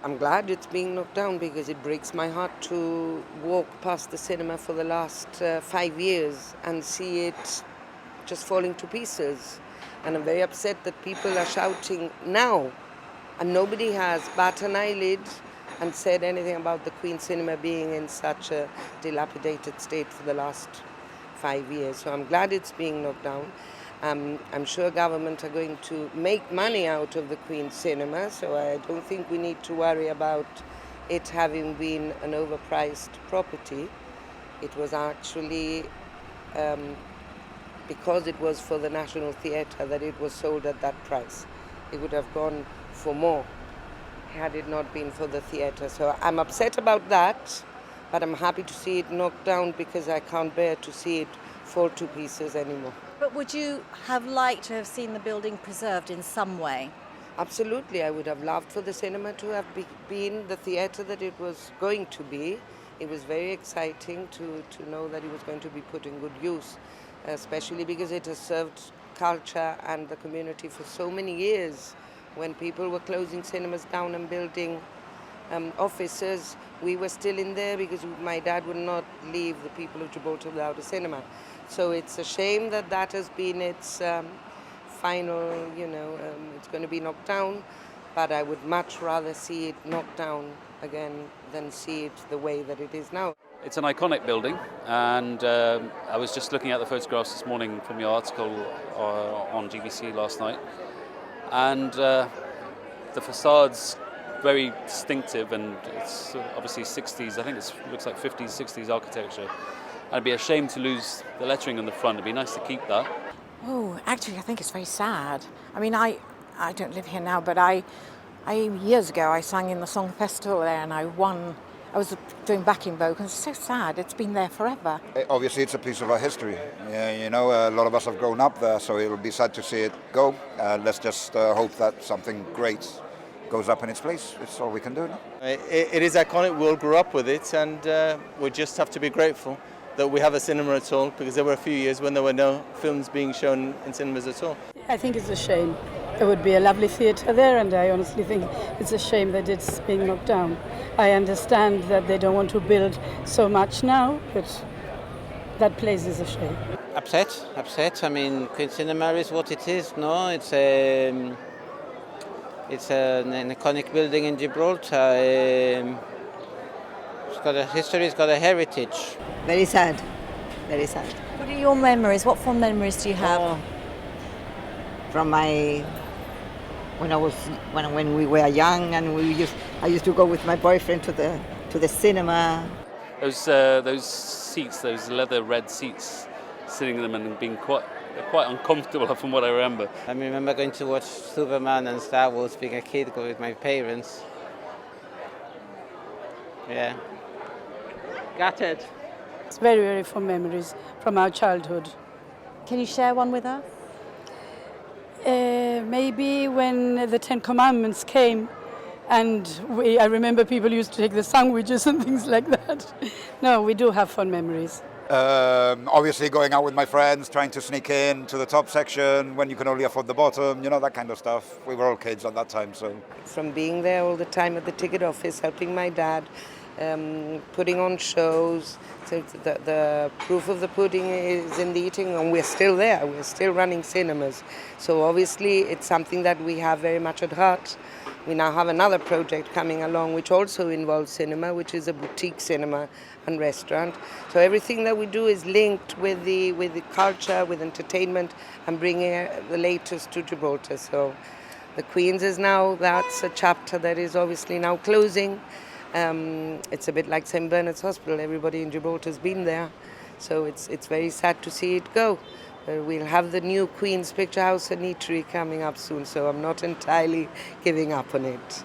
I'm glad it's being knocked down because it breaks my heart to walk past the cinema for the last 5 years and see it just falling to pieces. And I'm very upset that people are shouting now, and nobody has bat an eyelid and said anything about the Queen Cinema being in such a dilapidated state for the last 5 years. So I'm glad it's being knocked down. I'm sure government are going to make money out of the Queen Cinema, so I don't think we need to worry about it having been an overpriced property. It was actually because it was for the National Theatre that it was sold at that price. It would have gone for more had it not been for the theatre. So I'm upset about that, but I'm happy to see it knocked down because I can't bear to see it fall to pieces anymore. But would you have liked to have seen the building preserved in some way? Absolutely, I would have loved for the cinema to have been the theatre that it was going to be. It was very exciting to know that it was going to be put in good use, especially because it has served culture and the community for so many years. When people were closing cinemas down and building offices, we were still in there because my dad would not leave the people of Gibraltar without a cinema. So it's a shame that that has been its final, it's going to be knocked down, but I would much rather see it knocked down again than see it the way that it is now. It's an iconic building, and I was just looking at the photographs this morning from your article on GBC last night, and the facade's very distinctive, and it's obviously 60s, I think it looks like 50s, 60s architecture. And it'd be a shame to lose the lettering on the front. It'd be nice to keep that. Oh, actually, I think it's very sad. I mean, I don't live here now, but I years ago I sang in the song festival there, and I won. I was doing backing vocals. It's so sad. It's been there forever. Obviously, it's a piece of our history. Yeah, a lot of us have grown up there, so it'll be sad to see it go. Let's just hope that something great goes up in its place. It's all we can do now. It is iconic. We all grew up with it, and we just have to be grateful that we have a cinema at all, because there were a few years when there were no films being shown in cinemas at all. I think it's a shame. There would be a lovely theatre there, and I honestly think it's a shame that it's being knocked down. I understand that they don't want to build so much now, but that place is a shame. Upset. I mean, Queen Cinema is what it is, no? It's an iconic building in Gibraltar. It's got a history, it's got a heritage. Very sad, very sad. What are your memories? What fond memories do you have? From when we were young, and I used to go with my boyfriend to the cinema. Those seats, those leather red seats, sitting in them and being quite uncomfortable from what I remember. I remember going to watch Superman and Star Wars being a kid, go with my parents. Yeah. Gutted. It's very, very fond memories from our childhood. Can you share one with us? Maybe when the Ten Commandments came, and I remember people used to take the sandwiches and things like that. No, we do have fond memories. Obviously going out with my friends, trying to sneak in to the top section when you can only afford the bottom, that kind of stuff. We were all kids at that time, so. From being there all the time at the ticket office, helping my dad, putting on shows. So the proof of the pudding is in the eating, and we're still there. We're still running cinemas. So obviously it's something that we have very much at heart. We now have another project coming along which also involves cinema, which is a boutique cinema and restaurant. So everything that we do is linked with the culture, with entertainment, and bringing the latest to Gibraltar. So the Queen's is now, that's a chapter that is obviously now closing. It's a bit like St. Bernard's Hospital. Everybody in Gibraltar has been there. So it's very sad to see it go. We'll have the new Queen's Picture House and Eatery coming up soon, so I'm not entirely giving up on it.